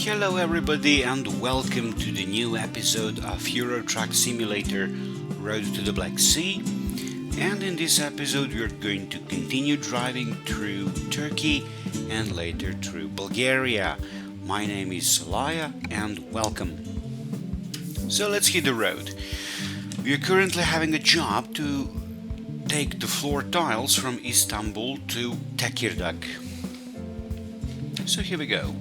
Hello, everybody, and welcome to the new episode of Euro Truck Simulator Road to the Black Sea. And in this episode, we are going to continue driving through Turkey and later through Bulgaria. My name is Salaya, and welcome. So let's hit the road. We are currently having a job to take the floor tiles from Istanbul to Tekirdağ. So here we go.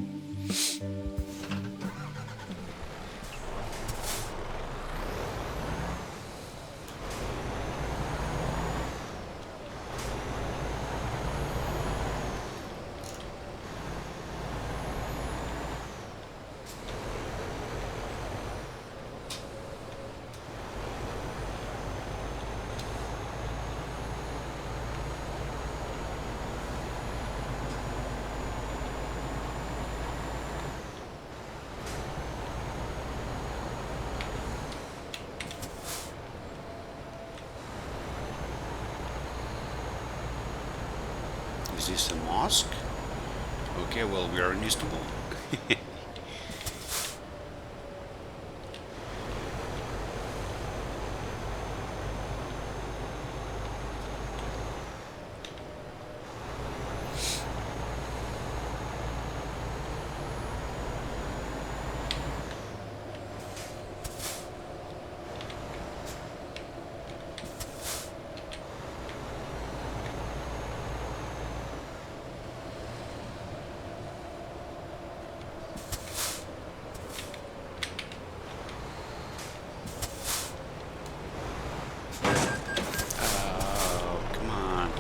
Is this a mosque? Okay, well, we are in Istanbul. Oh, come on.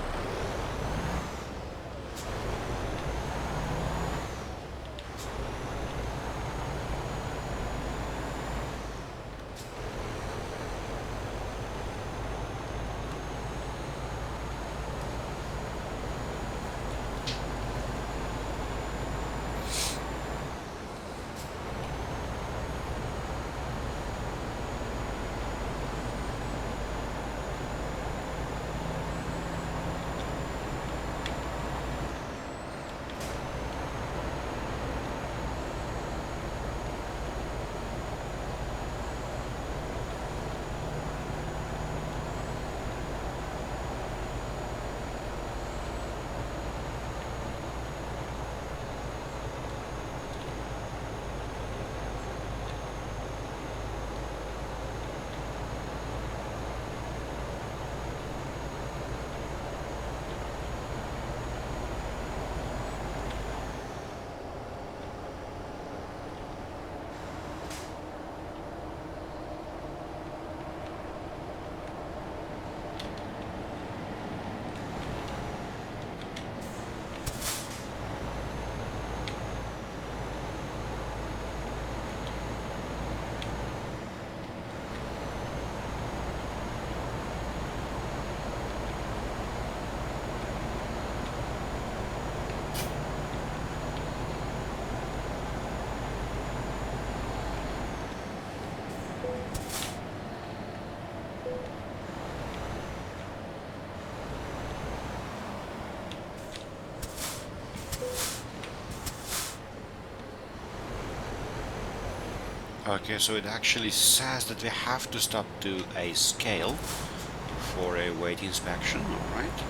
Okay, so it actually says that we have to stop to a scale for a weight inspection, alright?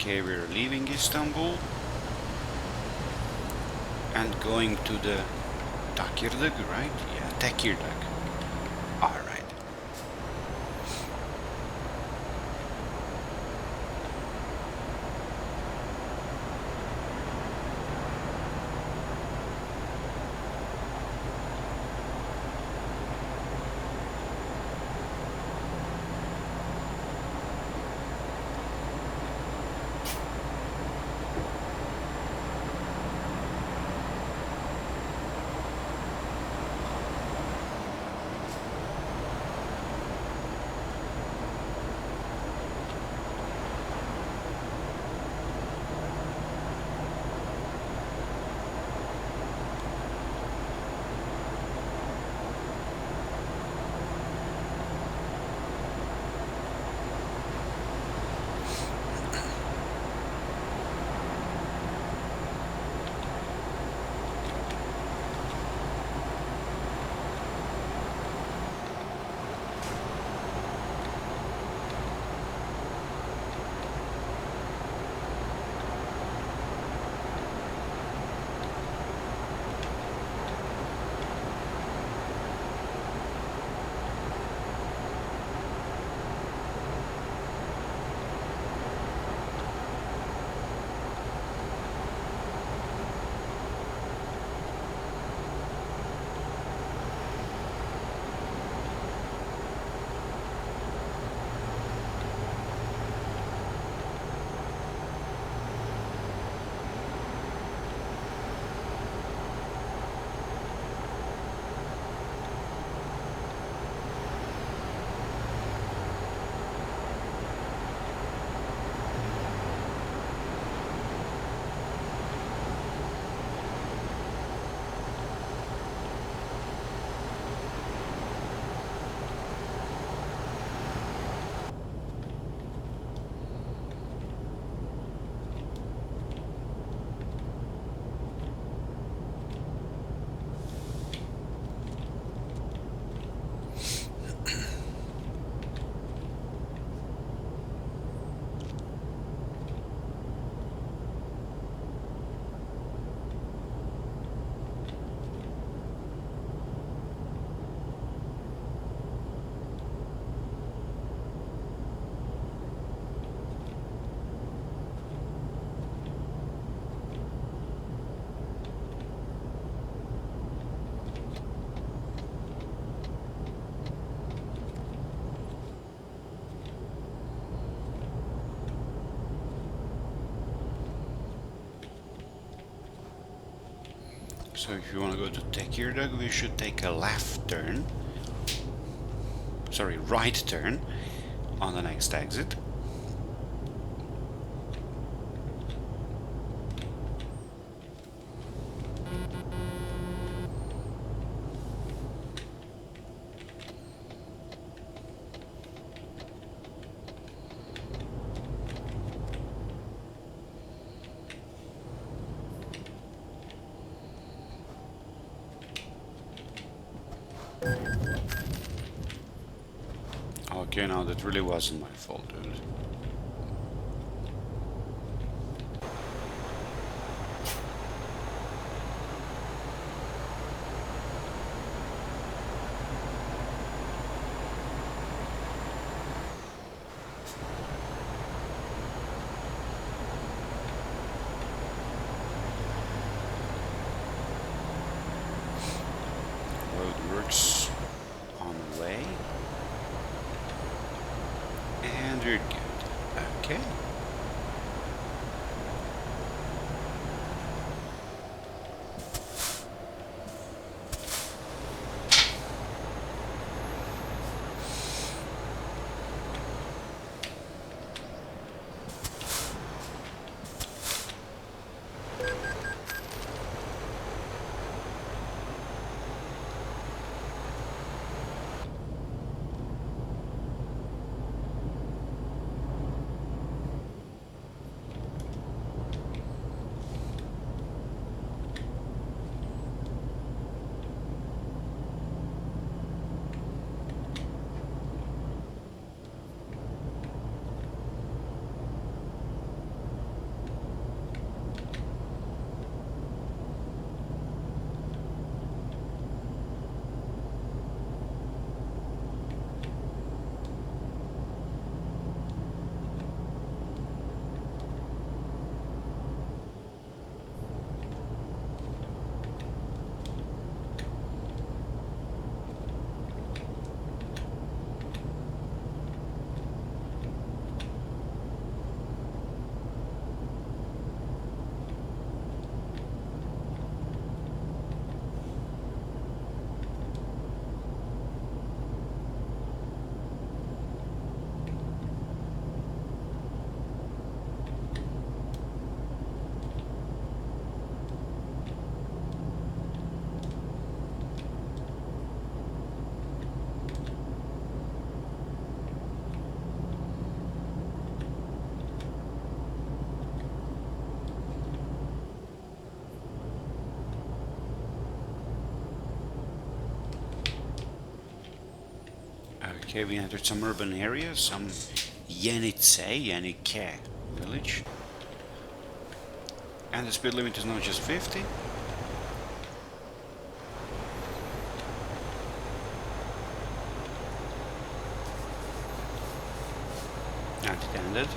Okay, we're leaving Istanbul and going to the Tekirdağ, right? Yeah, Tekirdağ. Alright. So if you want to go to Tekirdağ, we should take a left turn. Sorry, right turn on the next exit. Okay, now that really wasn't my fault, dude. Roadworks on the way. And we're good. Okay. Okay, we entered some urban areas, some Yenike village. And the speed limit is not just 50. And it ended.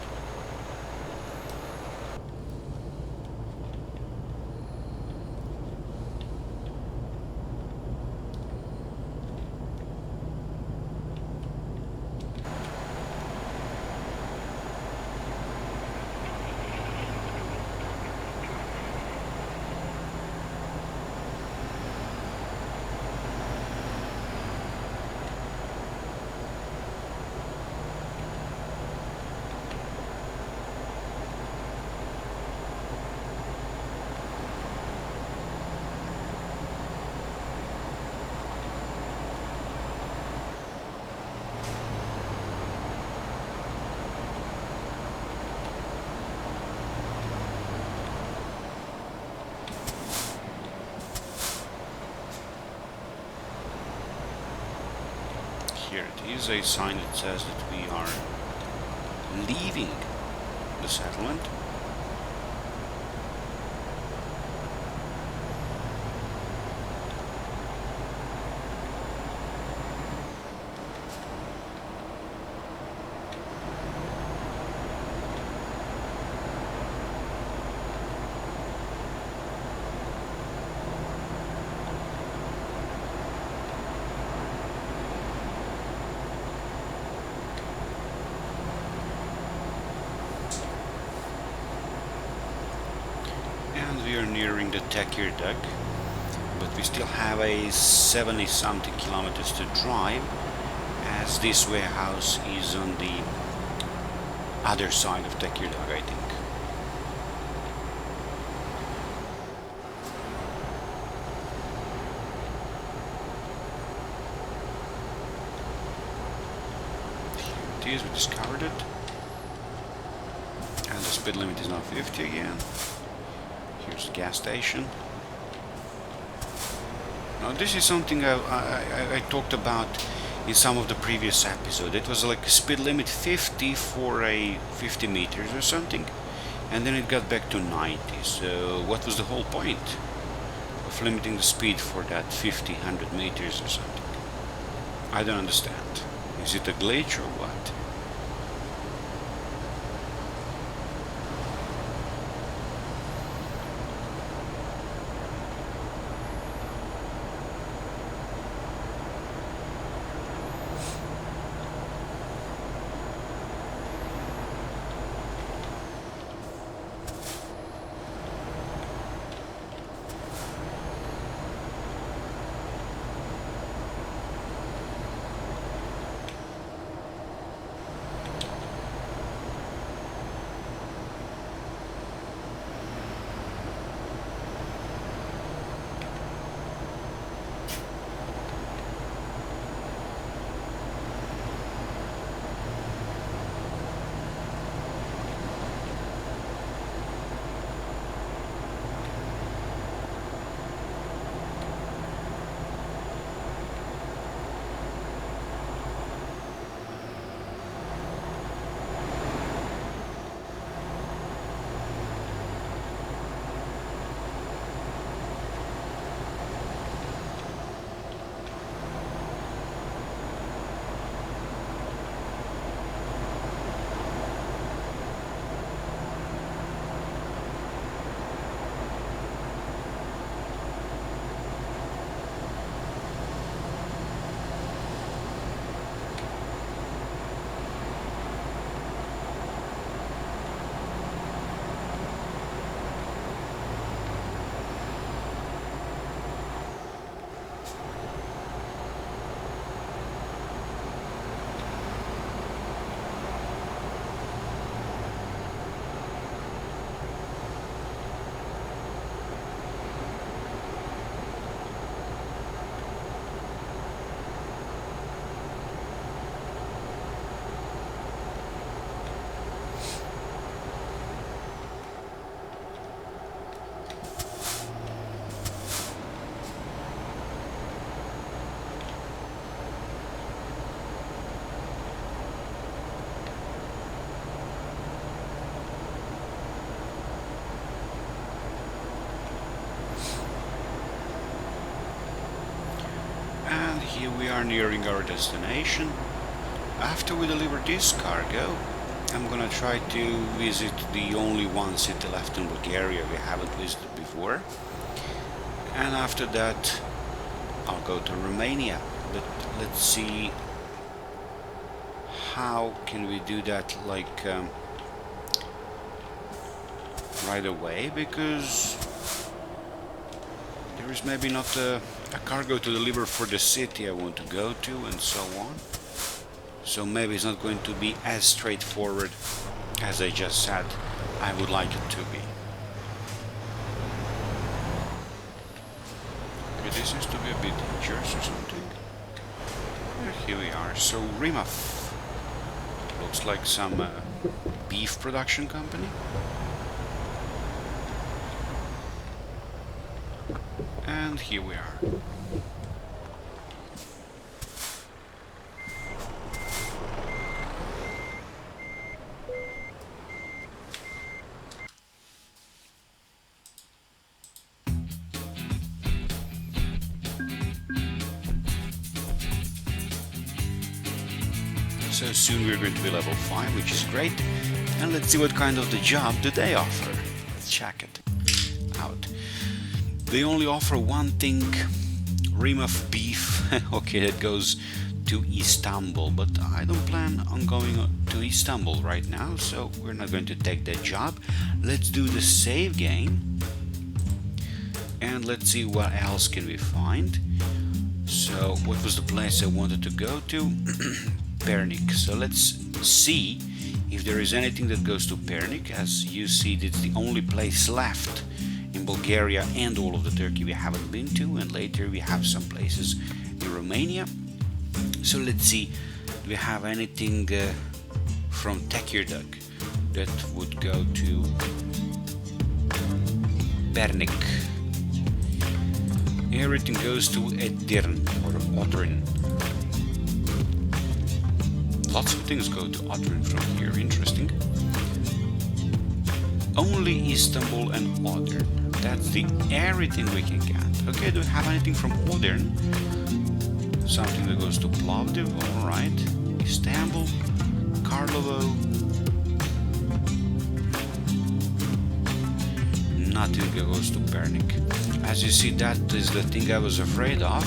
Here it is, a sign that says that we are leaving the settlement. We are nearing the Tekirdağ. but we still have a 70 something kilometers to drive, as this warehouse is on the other side of Tekirdağ, I think. Here it is, we discovered it. And the speed limit is now 50 again. Here's the gas station. Now this is something I talked about in some of the previous episodes. It was like a speed limit 50 for a 50 meters or something, and then it got back to 90. So what was the whole point of limiting the speed for that 50, 100 meters or something? I don't understand. Is it a glitch or what? Here we are nearing our destination. After we deliver this cargo, I'm gonna try to visit the only one city left in Bulgaria we haven't visited before. And after that, I'll go to Romania. But let's see how can we do that, like right away, because there is maybe not a cargo to deliver for the city I want to go to, and so on. So maybe it's not going to be as straightforward as I just said I would like it to be. Okay, this seems to be a bit dangerous or something. Here we are. So Rimaf looks like some beef production company. And here we are. So soon we're going to be level 5, which is great. And let's see what kind of the job do they offer. Let's check it out. They only offer one thing, rim of beef. Okay, that goes to Istanbul, but I don't plan on going to Istanbul right now, so we're not going to take that job. Let's do the save game, and and let's see what else can we find. So what was the place I wanted to go to? Pernik. So let's see if there is anything that goes to Pernik. As you see, it's the only place left in Bulgaria and all of the Turkey we haven't been to, and later we have some places in Romania. So let's see, do we have anything from Tekirdağ that would go to Pernik? Everything goes to Edirne or Odrin. Lots of things go to Odrin from here, interesting. Only Istanbul and Odern. That's the everything we can get. Okay, do we have anything from Odern? Something that goes to Plovdiv, alright. Istanbul, Karlovo. Nothing that goes to Pernik. As you see, that is the thing I was afraid of.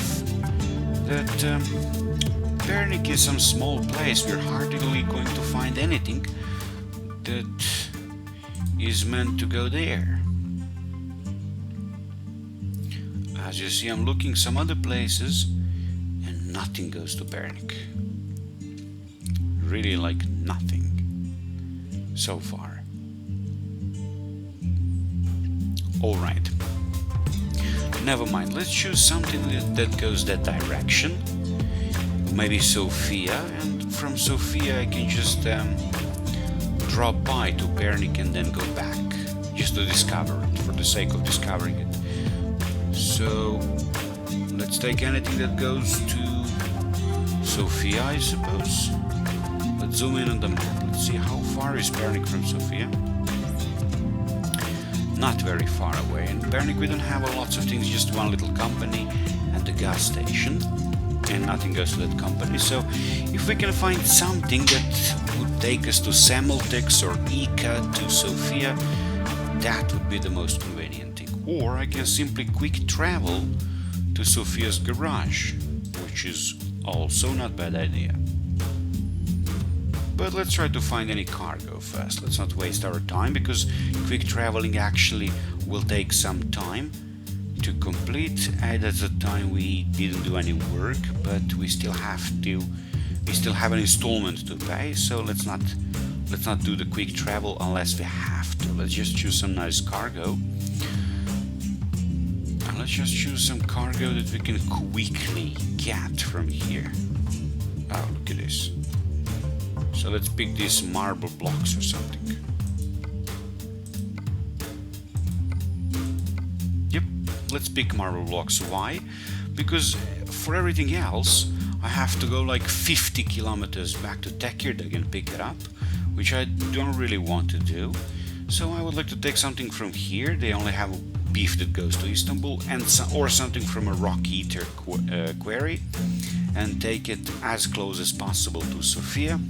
That Pernik is some small place. We're hardly going to find anything that is meant to go there. As you see, I'm looking some other places and nothing goes to Pernik. Really, like nothing so far. Alright, never mind, let's choose something that goes that direction. Maybe Sofia, and from Sofia I can just drop by to Pernik and then go back, just to discover it, for the sake of discovering it. So let's take anything that goes to Sofia, I suppose. Let's zoom in on the map. Let's see, how far is Pernik from Sofia? Not very far away. In Pernik we don't have lots of things, just one little company and the gas station, and nothing goes to that company. So if we can find something that would take us to Sameltex or Ika to Sofia, that would be the most convenient thing. Or I can simply quick travel to Sofia's garage, which is also not a bad idea. But let's try to find any cargo first. Let's not waste our time, because quick traveling actually will take some time to complete. And at the time we didn't do any work, but we still have an installment to pay. So let's not do the quick travel unless we have to. Let's just choose some nice cargo. And let's just choose some cargo that we can quickly get from here. Oh, look at this. So let's pick these marble blocks or something. Yep, let's pick marble blocks. Why? Because for everything else I have to go like 50 kilometers back to Tekirdağ and pick it up, which I don't really want to do. So I would like to take something from here. They only have beef that goes to Istanbul, and or something from a rock eater quarry, and take it as close as possible to Sofia,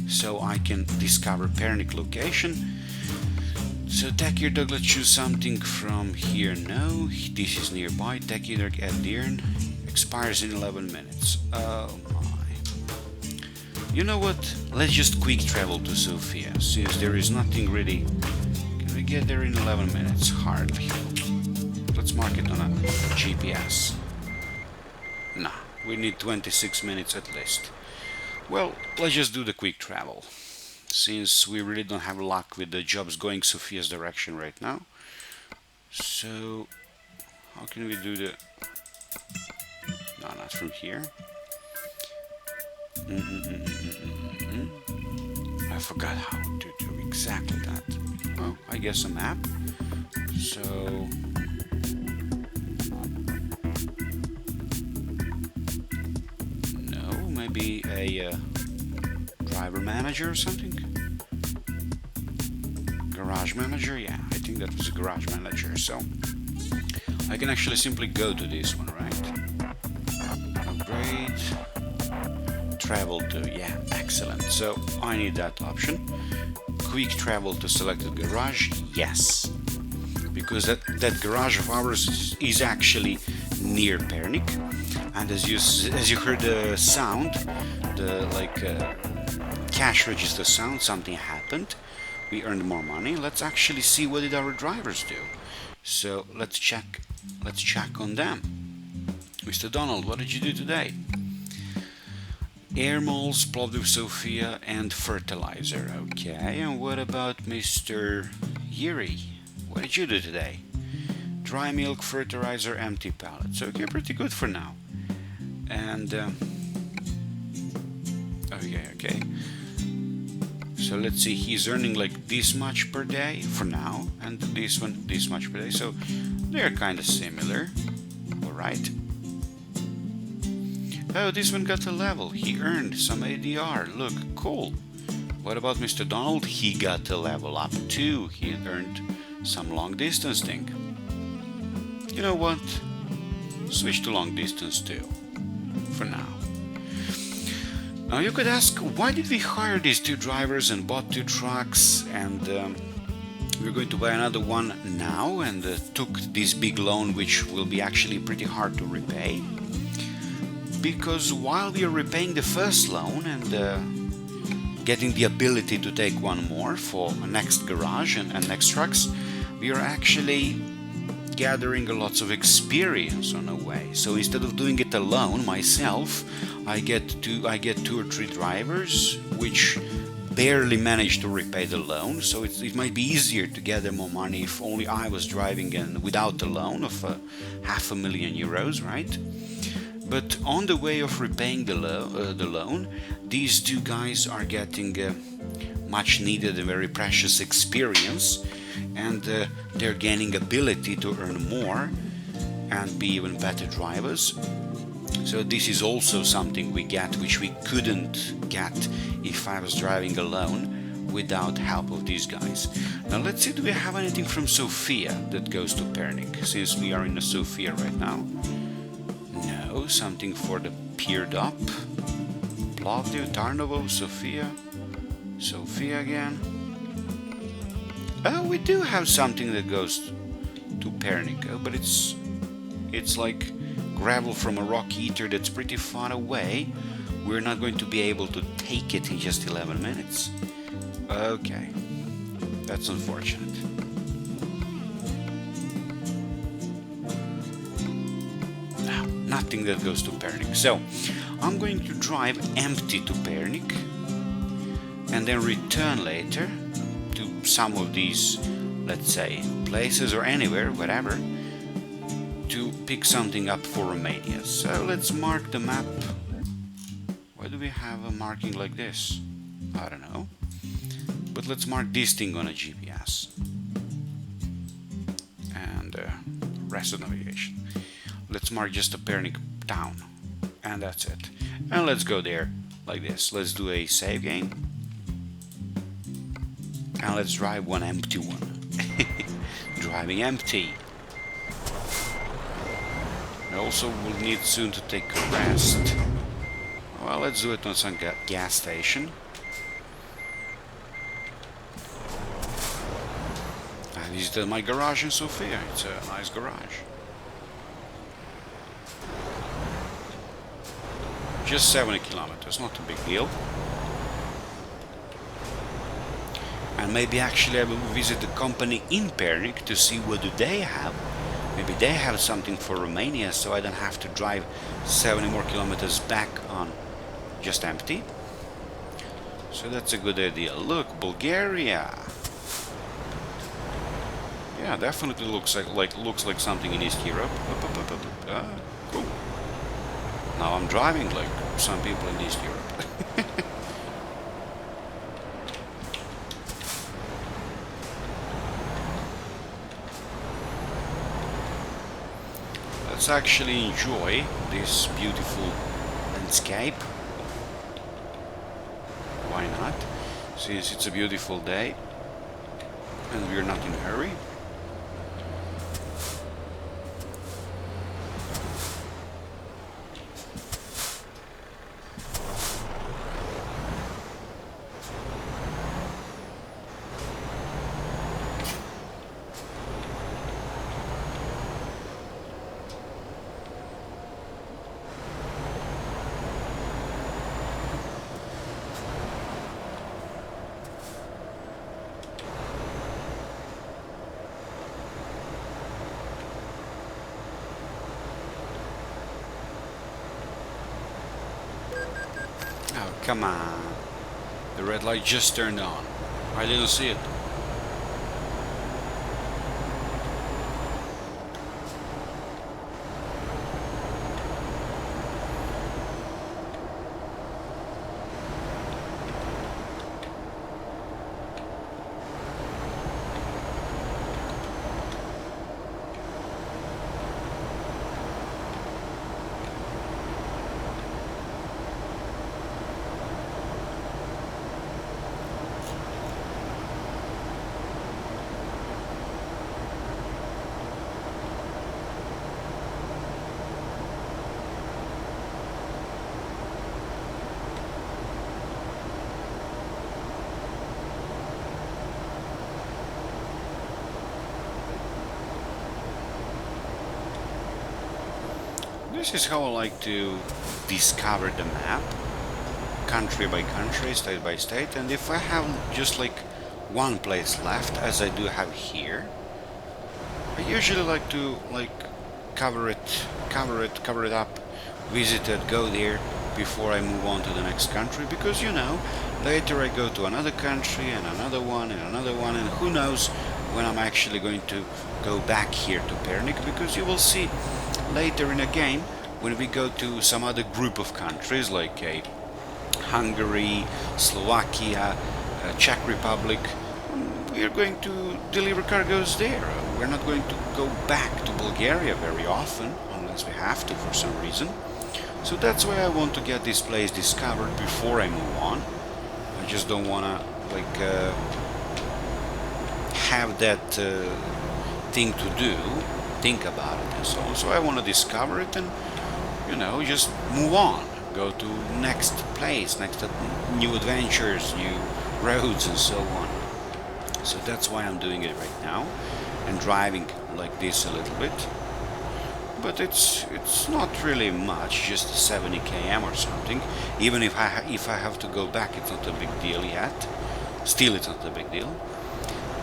so I can discover Pernik location. So Tekirdağ, let's choose something from here. No, this is nearby. Tekirdağ Edirne expires in 11 minutes. Oh my. You know what? Let's just quick travel to Sofia, since there is nothing really. Can we get there in 11 minutes? Hardly. Let's mark it on a GPS. Nah, we need 26 minutes at least. Well, let's just do the quick travel, since we really don't have luck with the jobs going Sofia's direction right now. So, how can we do the... No, not from here. I forgot how to do exactly that. Well, I guess a map. So... maybe a driver manager or something? Garage manager? Yeah, I think that was a garage manager. So I can actually simply go to this one, right? Upgrade. Travel to, yeah, excellent. So I need that option. Quick travel to selected garage, yes. Because that garage of ours is actually near Pernik. And as you heard the sound, the cash register sound, something happened. We earned more money. Let's actually see what did our drivers do. So let's check Let's check on them. Mr. Donald, what did you do today? Air moles, Plovdiv Sofia, and fertilizer. Okay, and what about Mr. Yuri? What did you do today? Dry milk, fertilizer, empty pallets. Okay, pretty good for now. And okay. So let's see, he's earning like this much per day for now, and this one this much per day. So they're kind of similar. All right. Oh, this one got a level. He earned some ADR. Look, cool. What about Mr. Donald? He got a level up too. He earned some long distance thing. You know what? Switch to long distance too. For now. Now you could ask, why did we hire these 2 drivers and bought 2 trucks, and we're going to buy another one now, and took this big loan, which will be actually pretty hard to repay? Because while we are repaying the first loan and getting the ability to take one more for next garage and next trucks, we are actually gathering lots of experience on the way. So instead of doing it alone myself, I get 2 or 3 drivers which barely manage to repay the loan. So it might be easier to gather more money if only I was driving and without the loan of €500,000, right? But on the way of repaying the loan, these 2 guys are getting much needed and very precious experience, and they're gaining ability to earn more and be even better drivers. So this is also something we get which we couldn't get if I was driving alone without help of these guys. Now let's see, do we have anything from Sofia that goes to Pernik, since we are in a Sofia right now? No, something for the Peered Up, Plovdiv, Tarnovo, Sofia again. Oh, we do have something that goes to Pernik, but it's like gravel from a rock eater that's pretty far away. We're not going to be able to take it in just 11 minutes. Okay, that's unfortunate. No, nothing that goes to Pernik. So I'm going to drive empty to Pernik and then return later to some of these, let's say, places or anywhere, whatever, to pick something up for Romania. So let's mark the map. Why do we have a marking like this? I don't know. But let's mark this thing on a GPS. And rest of navigation. Let's mark just a Pernik town. And that's it. And let's go there like this. Let's do a save game. And let's drive one empty one. Driving empty. Also, we'll need soon to take a rest. Well, let's do it on some gas station. I visited my garage in Sofia. It's a nice garage. Just 70 kilometers, not a big deal. And maybe actually I will visit the company in Pernik to see what do they have. Maybe they have something for Romania, so I don't have to drive 70 more kilometers back on just empty. So that's a good idea. Look, Bulgaria. Yeah, definitely looks like something in East Europe. Cool. Now I'm driving like some people in East Europe. Let's actually enjoy this beautiful landscape. Why not? Since it's a beautiful day and we're not in a hurry. Come on. The red light just turned on. I didn't see it. This is how I like to discover the map, country by country, state by state, and if I have just like one place left, as I do have here, I usually like to cover it up, visit it, go there before I move on to the next country, because you know, later I go to another country and another one and another one, and who knows when I'm actually going to go back here to Pernik, because you will see later in a game when we go to some other group of countries like Hungary, Slovakia, Czech Republic, we are going to deliver cargoes there. We're not going to go back to Bulgaria very often unless we have to for some reason. So that's why I want to get this place discovered before I move on. I just don't want to have that thing to do, think about it and so on. So I want to discover it and, you know, just move on, go to next place, next new adventures, new roads and so on. So that's why I'm doing it right now and driving like this a little bit. But it's not really much, just 70 km or something. Even if I have to go back, it's not a big deal yet. Still, it's not a big deal.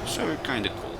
So it's kind of cool.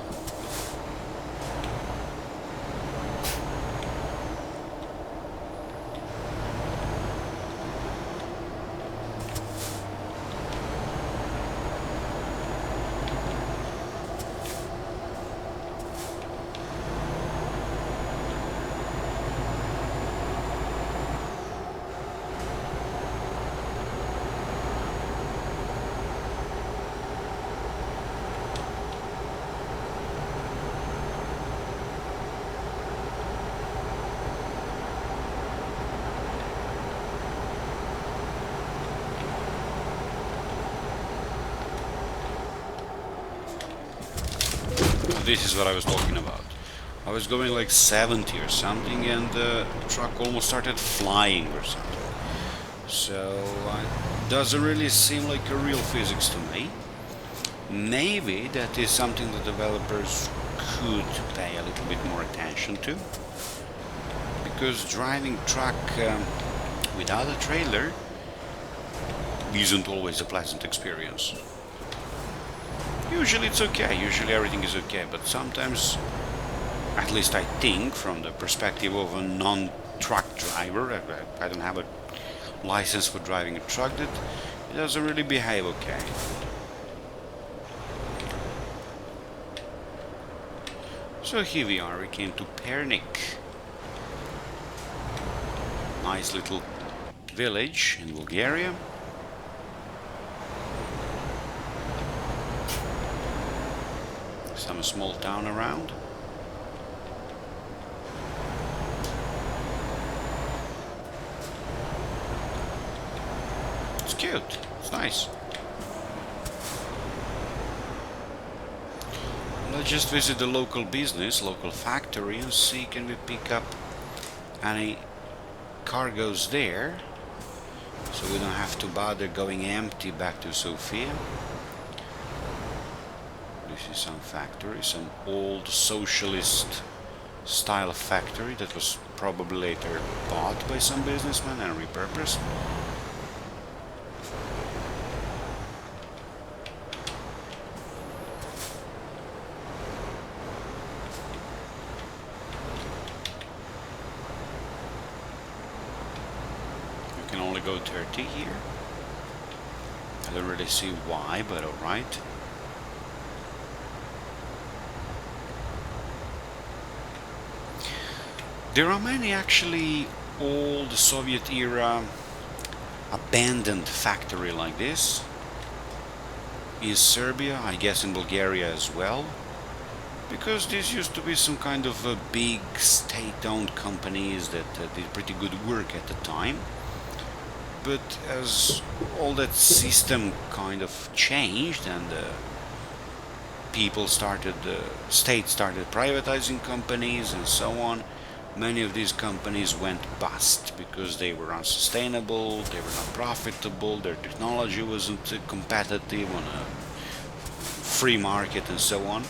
This is what I was talking about. I was going like 70 or something and the truck almost started flying or something. So it doesn't really seem like a real physics to me. Maybe that is something the developers could pay a little bit more attention to. Because driving truck without a trailer isn't always a pleasant experience. Usually it's okay, usually everything is okay, but sometimes, at least I think, from the perspective of a non-truck driver, I don't have a license for driving a truck, that it doesn't really behave okay. So here we are, we came to Pernik. Nice little village in Bulgaria. Some small town around. It's cute. It's nice. Let's just visit the local business, local factory, and see can we pick up any cargoes there, so we don't have to bother going empty back to Sofia. This is some factory, some old socialist style factory that was probably later bought by some businessman and repurposed. You can only go 30 here. don't really see why, but alright. There are many actually old Soviet era abandoned factory like this in Serbia, I guess in Bulgaria as well, because this used to be some kind of big state-owned companies that did pretty good work at the time. But as all that system kind of changed and the state started privatizing companies and so on, many of these companies went bust because they were unsustainable, they were not profitable, their technology wasn't competitive on a free market and so on.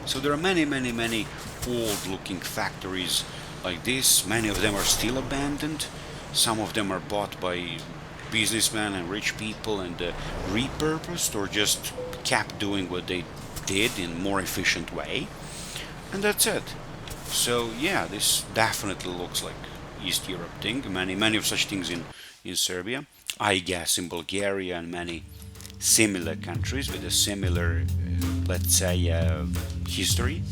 So there are many old looking factories like this. Many of them are still abandoned. Some of them are bought by businessmen and rich people and repurposed or just kept doing what they did in a more efficient way. And that's it. So yeah, this definitely looks like East Europe thing. Many of such things in Serbia. I guess in Bulgaria and many similar countries with a similar, let's say, history.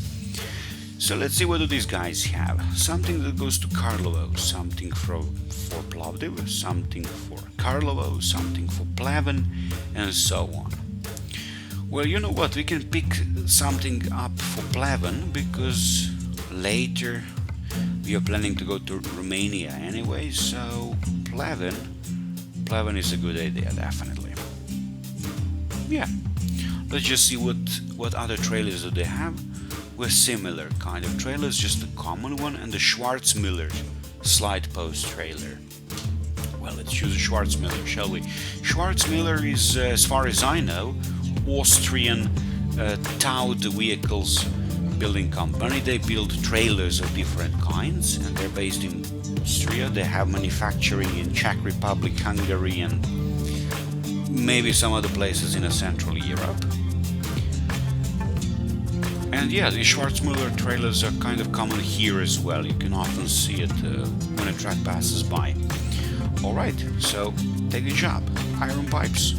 So let's see what do these guys have. Something that goes to Karlovo, something for Plovdiv, something for Karlovo, something for Pleven, and so on. Well, you know what? We can pick something up for Pleven because later we are planning to go to Romania anyway. So Pleven is a good idea, definitely. Yeah, let's just see what other trailers do they have. With similar kind of trailers, just a common one, and the Schwarzmüller slide post trailer. Well, let's choose a Schwarzmüller, shall we? Schwarzmüller is, as far as I know, Austrian towed vehicles building company. They build trailers of different kinds, and they're based in Austria. They have manufacturing in Czech Republic, Hungary, and maybe some other places in Central Europe. And yeah, the Schwarzmüller trailers are kind of common here as well. You can often see it when a truck passes by. Alright, so take the job. Iron pipes.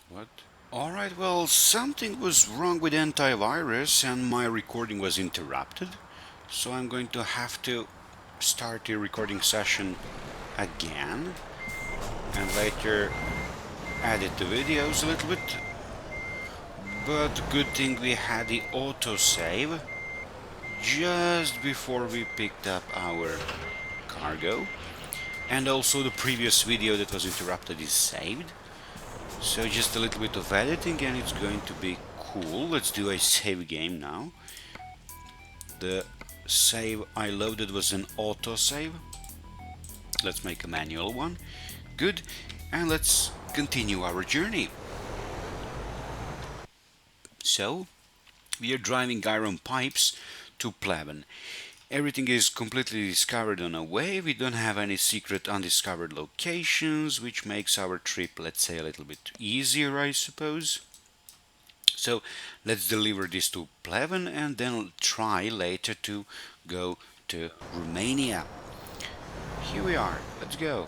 What? Alright, well, something was wrong with antivirus and my recording was interrupted. So I'm going to have to start the recording session again and later edit the videos a little bit. But good thing we had the autosave just before we picked up our cargo. And also the previous video that was interrupted is saved. So just a little bit of editing and it's going to be cool. Let's do a save game now. The save I loaded was an autosave. Let's make a manual one. Good. And let's continue our journey. So, we are driving iron pipes to Pleven. Everything is completely discovered on our way. We don't have any secret undiscovered locations, which makes our trip, let's say, a little bit easier, I suppose. So let's deliver this to Pleven and then try later to go to Romania. Here we are. Let's go.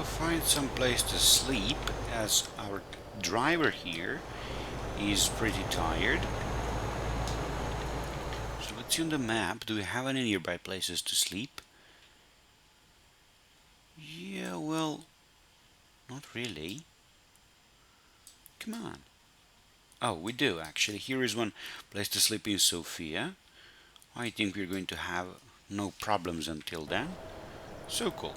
to find some place to sleep, as our driver here is pretty tired. So let's see on the map, do we have any nearby places to sleep? Yeah, well, not really. Come on. Oh, we do actually. Here is one place to sleep in Sofia. I think we're going to have no problems until then. So cool.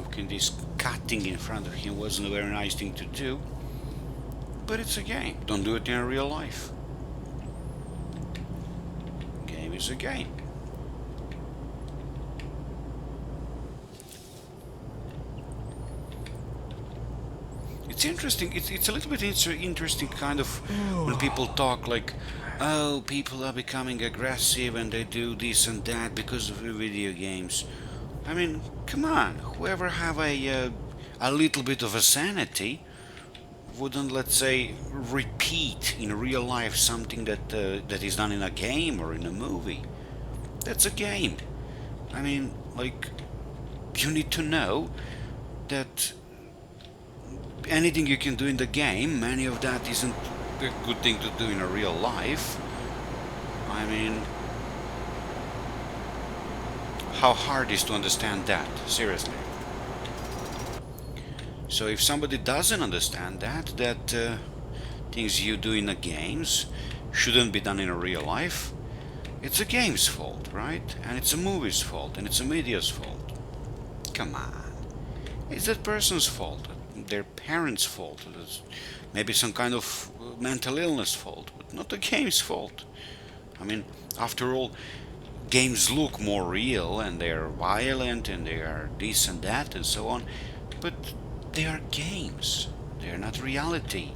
Okay, this cutting in front of him wasn't a very nice thing to do, but it's a game. Don't do it in real life. Game is a game. It's interesting. It's a little bit interesting, kind of, when people talk like, "Oh, people are becoming aggressive and they do this and that because of the video games." I mean, come on. Whoever have a little bit of a sanity wouldn't, let's say, repeat in real life something that is done in a game or in a movie. That's a game. I mean, like, you need to know that anything you can do in the game, many of that isn't a good thing to do in a real life. I mean, how hard is to understand that? Seriously. So if somebody doesn't understand that things you do in the games shouldn't be done in a real life, it's a game's fault, right? And it's a movie's fault, and it's a media's fault. Come on. It's that person's fault, their parents' fault, maybe some kind of mental illness fault, but not the game's fault. I mean, after all, games look more real and they are violent and they are this and that and so on, but they are games. They are not reality.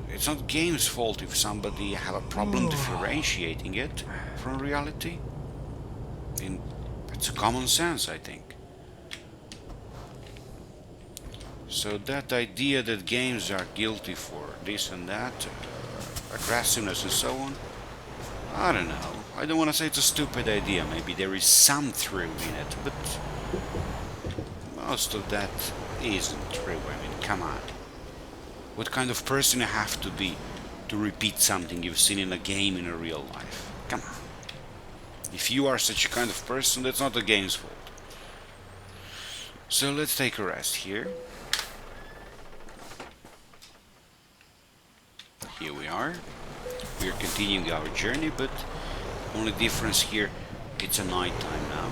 It's not game's fault if somebody have a problem differentiating it from reality. And it's a common sense, I think. So that idea that games are guilty for this and that, aggressiveness and so on, I don't know. I don't want to say it's a stupid idea. Maybe there is some truth in it, but most of that isn't true. I mean, come on. What kind of person you have to be to repeat something you've seen in a game in a real life? Come on. If you are such a kind of person, that's not the game's fault. So let's take a rest here. Here we are. We are continuing our journey, but only difference here, it's a night time now.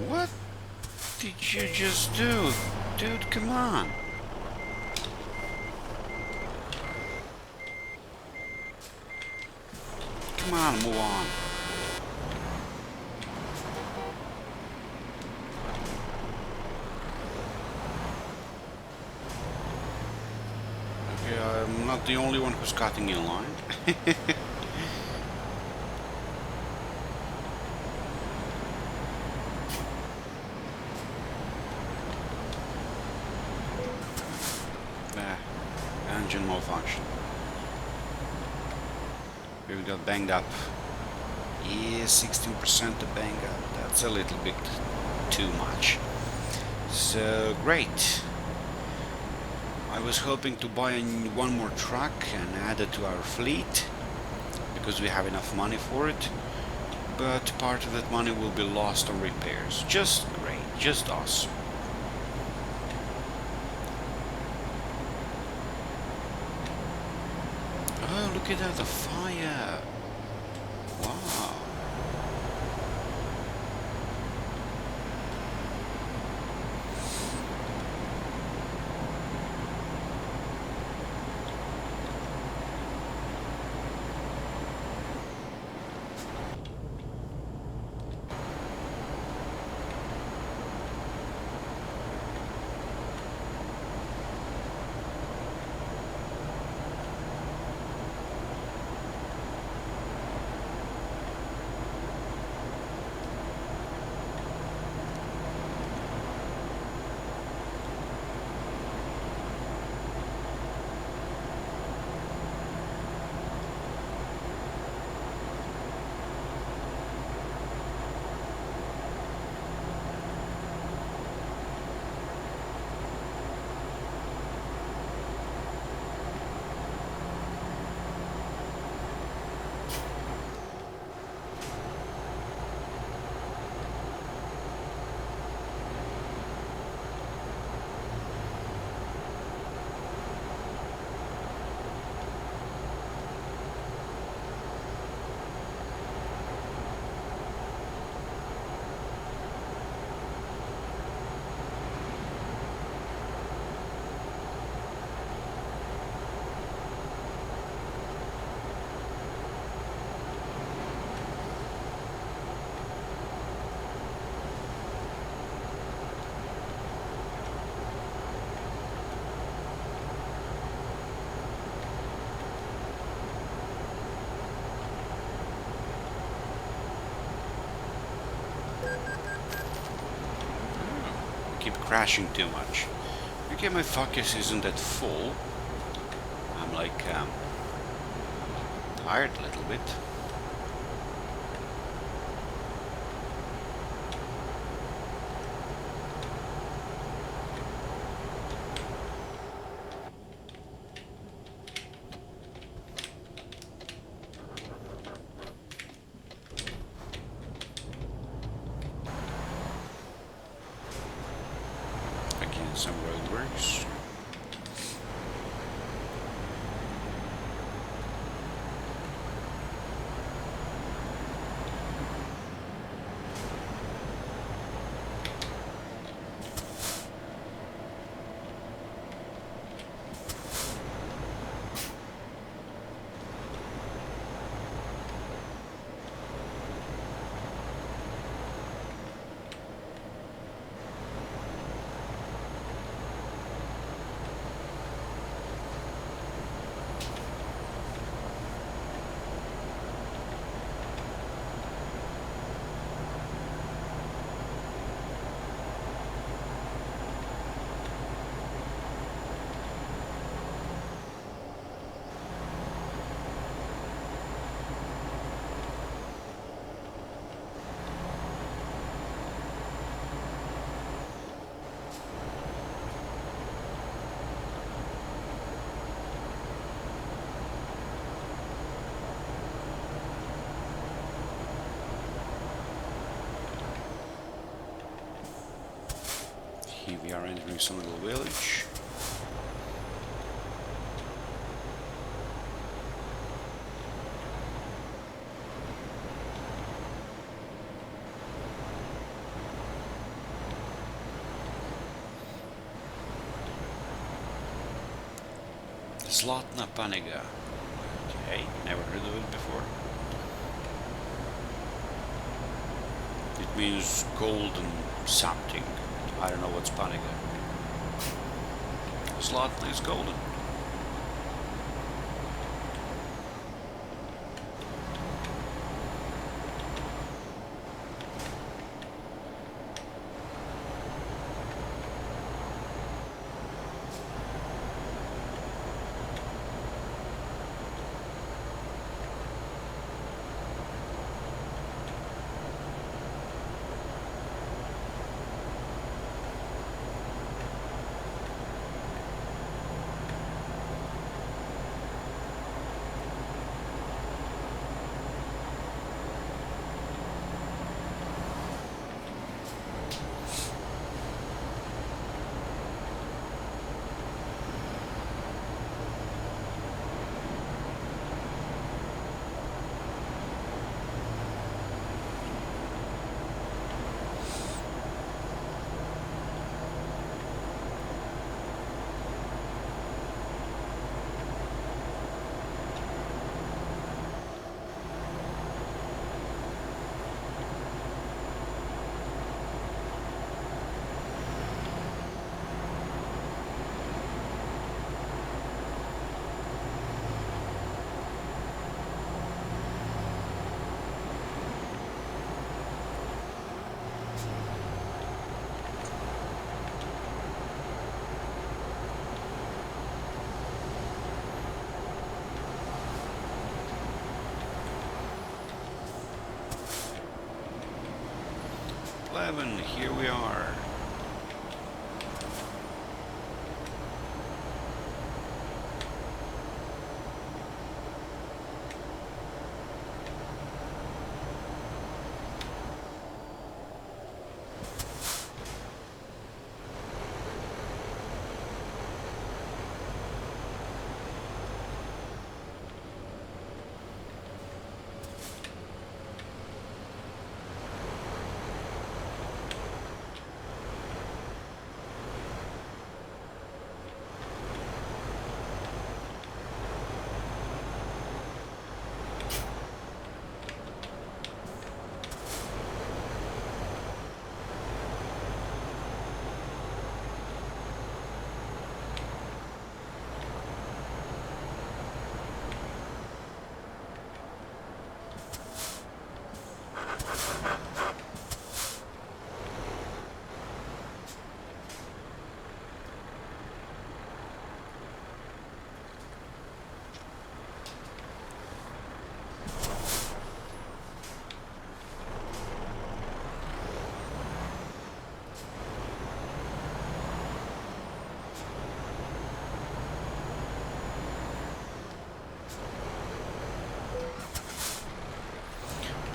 What did you just do? Dude, come on. Come on, move on. Okay, I'm not the only one who's cutting in line. Engine malfunction. We got banged up. Yeah, 16% to bang up. That's a little bit too much. So, great. I was hoping to buy one more truck and add it to our fleet, because we have enough money for it. But part of that money will be lost on repairs. Just great. Just awesome. Oh, look at that, the fire. Wow. Keep crashing too much. Okay, my focus isn't that full. I'm like tired a little bit. Again, some roadworks. Here we are entering some little village. Zlatna Paniga. Okay, never heard of it before. It means golden something. I don't know what's Paniga. Zlatna is golden. Here we are.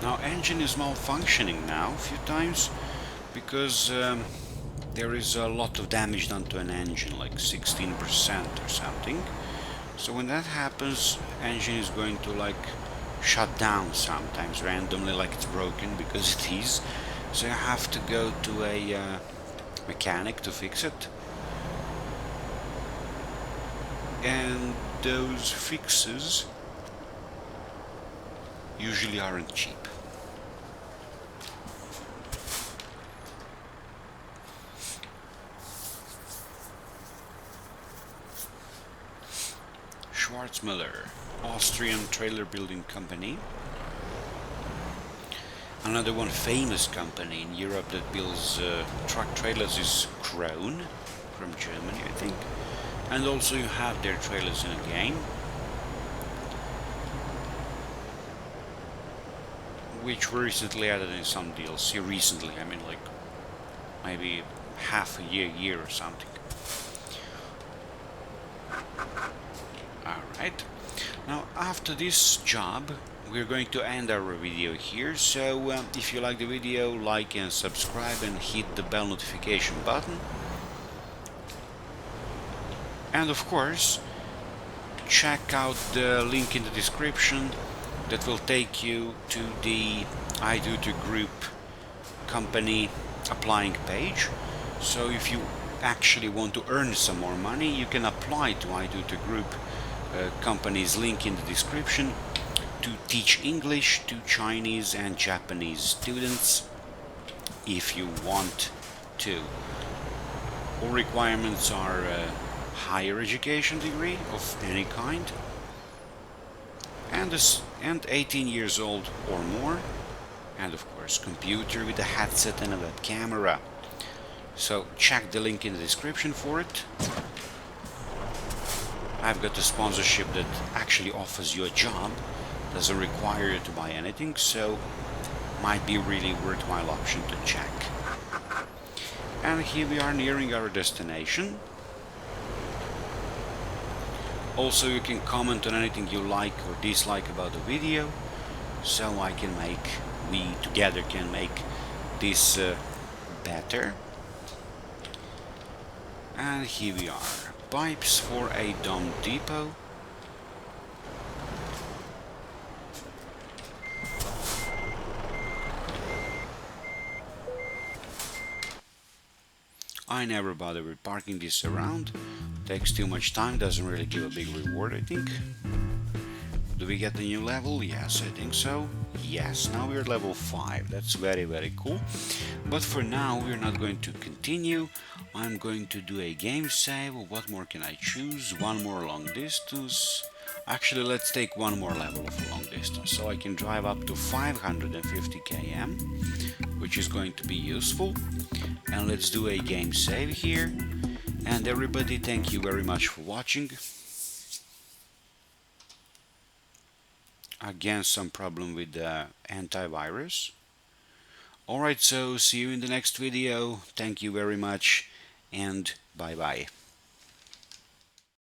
Now engine is malfunctioning now a few times because there is a lot of damage done to an engine, like 16% or something. So when that happens, engine is going to like shut down sometimes randomly, like it's broken, because it is. So you have to go to a mechanic to fix it. And those fixes usually aren't cheap. Schwarzmüller, Austrian trailer building company. Another one famous company in Europe that builds truck trailers is Krohn from Germany, I think. And also you have their trailers in a game, which were recently added in some DLC. Recently, I mean like maybe half a year or something. Alright, now after this job we're going to end our video here, so if you like the video, like and subscribe and hit the bell notification button. And of course, check out the link in the description that will take you to the iDuty Group company applying page. So if you actually want to earn some more money, you can apply to iDuty Group company's link in the description to teach English to Chinese and Japanese students if you want to. All requirements are higher education degree of any kind and 18 years old or more, and of course computer with a headset and a web camera. So check the link in the description for it. I've got a sponsorship that actually offers you a job, doesn't require you to buy anything, so might be really worthwhile option to check. And here we are nearing our destination. Also, you can comment on anything you like or dislike about the video, so we together can make this better. And here we are, pipes for a dump depot. I never bother with parking this around, takes too much time, doesn't really give a big reward, I think. Do we get the new level? Yes, I think so. Yes, now we're level 5, that's very cool. But for now we're not going to continue. I'm going to do a game save. What more can I choose? One more long distance. Actually, let's take one more level of long distance, so I can drive up to 550 km, which is going to be useful. And let's do a game save here. And everybody, thank you very much for watching. Again, some problem with the antivirus. Alright, so see you in the next video. Thank you very much, and bye bye.